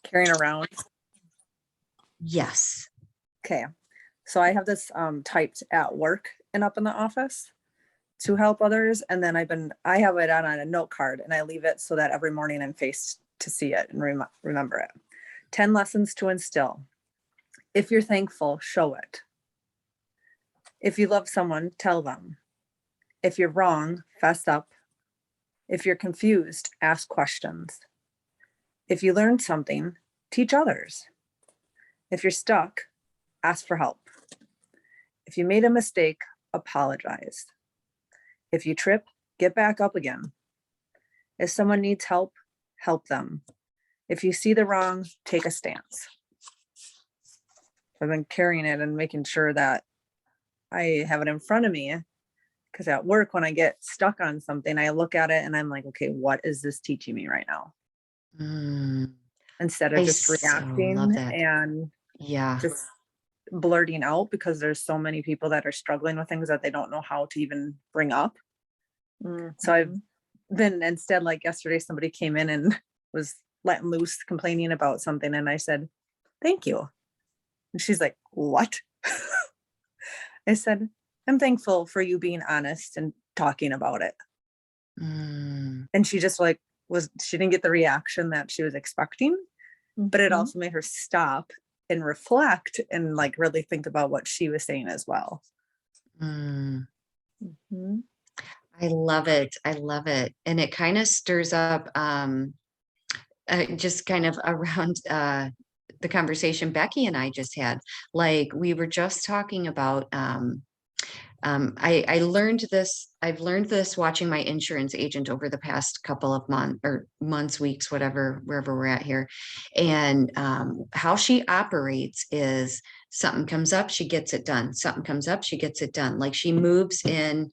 carrying around? Yes. Okay. So I have this typed at work and up in the office to help others. And then I have it on a note card and I leave it so that every morning I'm faced to see it and remember it. 10 lessons to instill. If you're thankful, show it. If you love someone, tell them. If you're wrong, fess up. If you're confused, ask questions. If you learned something, teach others. If you're stuck, ask for help. If you made a mistake, apologize. If you trip, get back up again. If someone needs help, help them. If you see the wrong, take a stance. I've been carrying it and making sure that I have it in front of me, because at work, when I get stuck on something, I look at it and I'm like, okay, what is this teaching me right now? Instead of I just so reacting love that. and Yeah. just blurting out, because there's so many people that are struggling with things that they don't know how to even bring up. So I've been, instead, like yesterday, somebody came in and was letting loose, complaining about something. And I said, thank you. And she's like, what? I said, I'm thankful for you being honest and talking about it. And she just like she didn't get the reaction that she was expecting, but it also made her stop and reflect and like really think about what she was saying as well. I love it. I love it. And it kind of stirs up just kind of around the conversation Becky and I just had. Like we were just talking about I learned this. I've learned this watching my insurance agent over the past couple of months, weeks, whatever, wherever we're at here. And how she operates is something comes up, she gets it done. Something comes up, she gets it done. Like she moves in.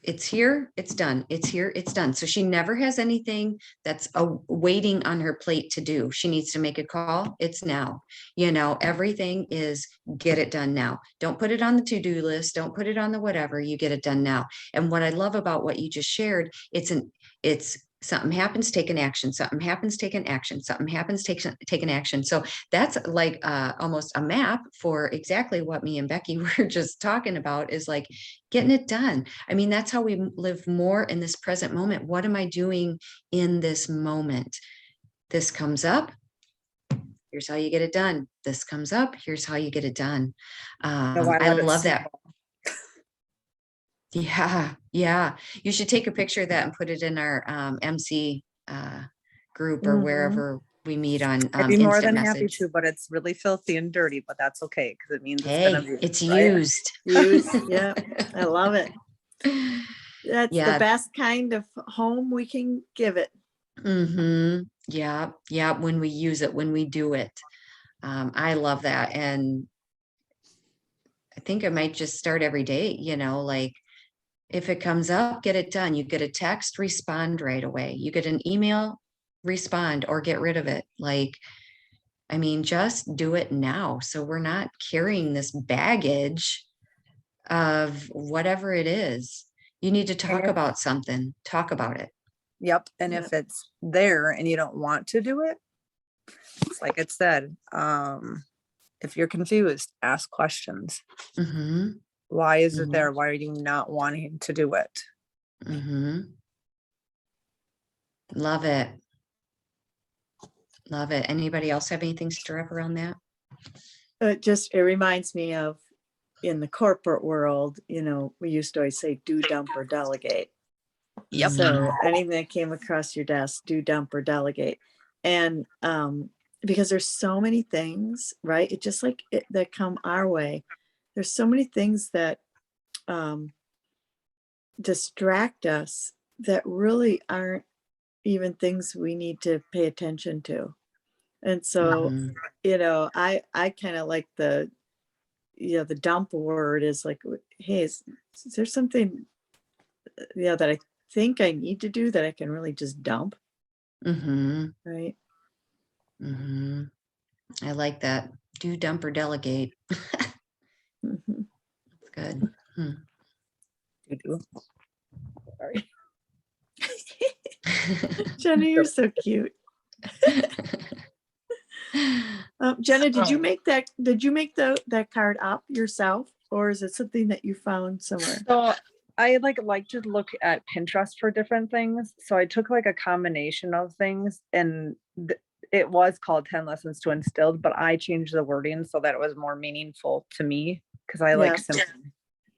It's here, it's done. It's here, it's done. So she never has anything that's waiting on her plate to do. She needs to make a call. It's now, everything is get it done now. Don't put it on the to-do list. Don't put it on the whatever. You get it done now. And what I love about what you just shared, it's something happens, take an action. Something happens, take an action. Something happens, take an action. So that's like almost a map for exactly what me and Becky were just talking about, is like getting it done. I mean, that's how we live more in this present moment. What am I doing in this moment? This comes up. Here's how you get it done. This comes up. Here's how you get it done. I love that. Yeah. You should take a picture of that and put it in our MC group or wherever we meet on I'd be more than message. happy to, but it's really filthy and dirty, but that's okay, because it means it's used. Yeah, I love it. That's the best kind of home we can give it. Yeah, when we use it, when we do it. I love that. And I think I might just start every day, like if it comes up, get it done. You get a text, respond right away. You get an email, respond or get rid of it. Like, I mean, just do it now. So we're not carrying this baggage of whatever it is. You need to talk about something, talk about it. Yep. And if it's there and you don't want to do it, it's like it said, if you're confused, ask questions. Why is it there? Why are you not wanting to do it? Love it. Love it. Anybody else have anything stir up around that? It reminds me of in the corporate world, we used to always say do, dump, or delegate. Yep. So anything that came across your desk, do, dump, or delegate. And because there's so many things, right? It just like that come our way. There's so many things that distract us that really aren't even things we need to pay attention to. And so, I kind of like the dump word is like, hey, is there something, that I think I need to do that I can really just dump? Right. I like that. Do, dump, or delegate. That's good. You do. Sorry. Jenny, you're so cute. Jenna, did you Um, make that card up yourself, or is it something that you found somewhere? So I like to look at Pinterest for different things. So I took like a combination of things and it was called 10 lessons to instilled, but I changed the wording so that it was more meaningful to me because I like Yeah. simple,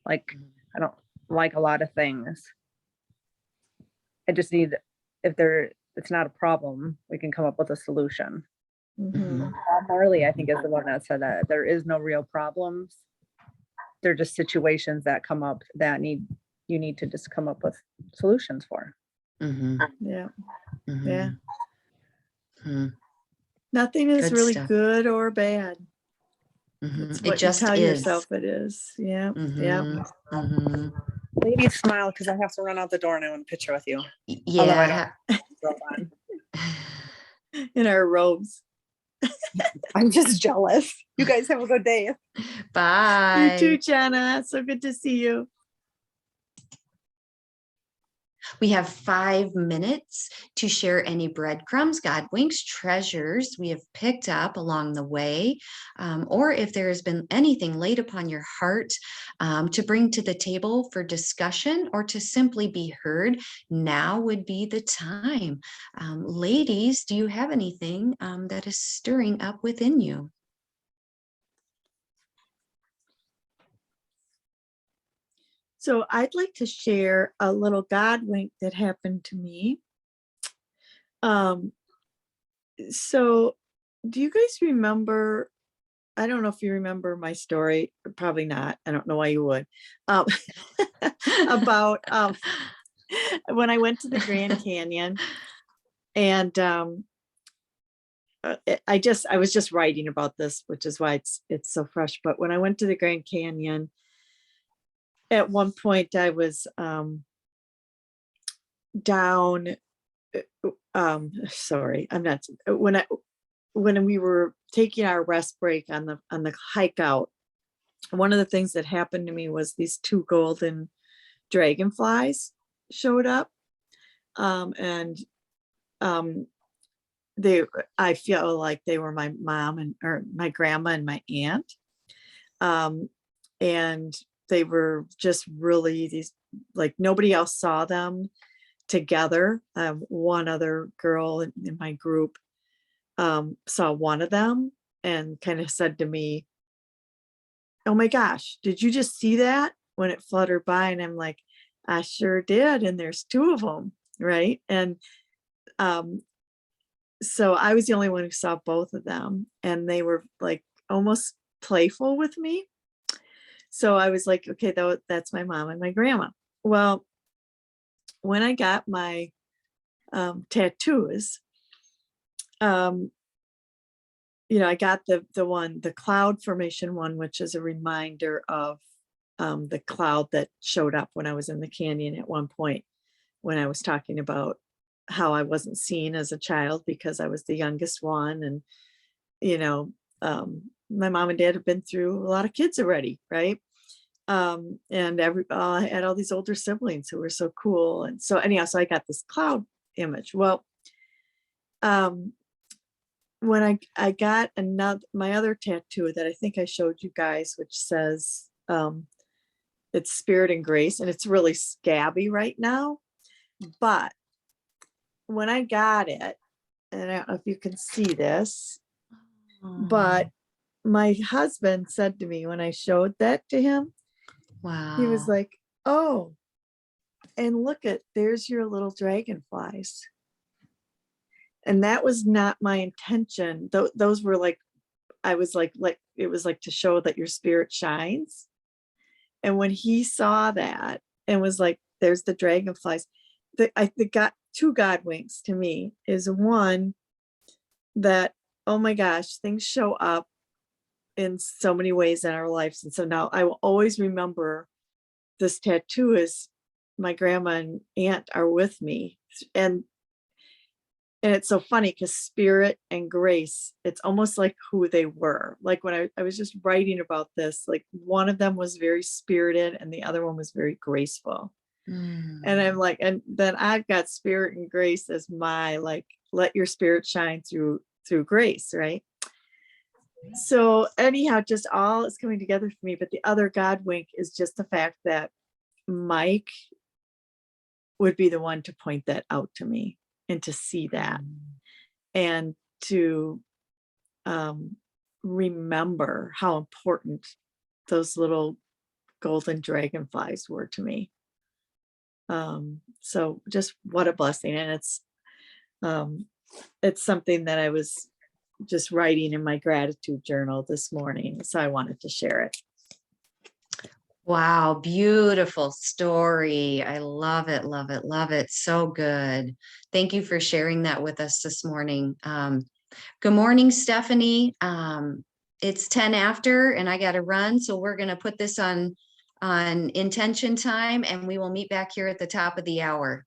like I don't like a lot of things. I just need, if it's not a problem, we can come up with a solution. Mhm. Marley, I think, is the one that said that there is no real problems. They're just situations that come up that you need to just come up with solutions for. Mhm, Yeah. mhm, Yeah. mhm. Nothing is Good really stuff. good or bad. Mhm. It's It what you just tell is. yourself it is. Yeah. Yeah. Mhm, mhm. Ladies, smile because I have to run out the door and I want a picture with you. Although I Yeah. don't robe on. In our robes. I'm just jealous. You guys have a good day. You too, Bye. Jenna. So good to see you. We have 5 minutes to share any breadcrumbs, God winks, treasures we have picked up along the way, or if there has been anything laid upon your heart to bring to the table for discussion or to simply be heard. Now would be the time. Ladies, do you have anything that is stirring up within you? So I'd like to share a little God wink that happened to me. So do you guys remember? I don't know if you remember my story, probably not. I don't know why you would. Um, about when I went to the Grand Canyon, and I was just writing about this, which is why it's so fresh. But when I went to the Grand Canyon, at one point I was down. Sorry, I'm not. When we were taking our rest break on the hike out, one of the things that happened to me was these 2 golden dragonflies showed up, and they I feel like they were my mom or my grandma and my aunt, and they were just really these, like, nobody else saw them together. One other girl in my group saw one of them and kind of said to me, "Oh my gosh, did you just see that?" when it fluttered by. And I'm like, "I sure did. And there's 2 of them." Right. And um, so I was the only one who saw both of them. And they were like almost playful with me. So I was like, okay, that's my mom and my grandma. Well, when I got my tattoos, um, I got the cloud formation one, which is a reminder of the cloud that showed up when I was in the canyon at one point, when I was talking about how I wasn't seen as a child because I was the youngest one. And, you know, my mom and dad have been through a lot of kids already, right? And I had all these older siblings who were so cool. And so anyhow, so I got this cloud image. Well, um, when I got my other tattoo that I think I showed you guys, which says it's spirit and grace, and it's really scabby right now. But when I got it, and I don't know if you can see this, but my husband said to me when I showed that to him, he was Wow. like, "Oh, and look there's your little dragonflies." And that was not my intention. Those were like, I was like it was like to show that your spirit shines. And when he saw that and was like, "There's the dragonflies," I got 2 God winks to me is one that, oh my gosh, things show up in so many ways in our lives. And so now I will always remember this tattoo is my grandma and aunt are with me. And it's so funny because spirit and grace, it's almost like who they were. Like when I was just writing about this, like one of them was very spirited and the other one was very graceful. And I'm like, and then I've got spirit and grace as my, like, let your spirit shine through grace, right? So anyhow, just all is coming together for me. But the other God wink is just the fact that Mike would be the one to point that out to me and to see that and to remember how important those little golden dragonflies were to me. So just what a blessing. And it's something that I was just writing in my gratitude journal this morning. So I wanted to share it. Wow, beautiful story. I love it, love it, love it. So good. Thank you for sharing that with us this morning. Good morning, Stephanie. It's 10 after and I got to run. So we're going to put this on intention time and we will meet back here at the top of the hour.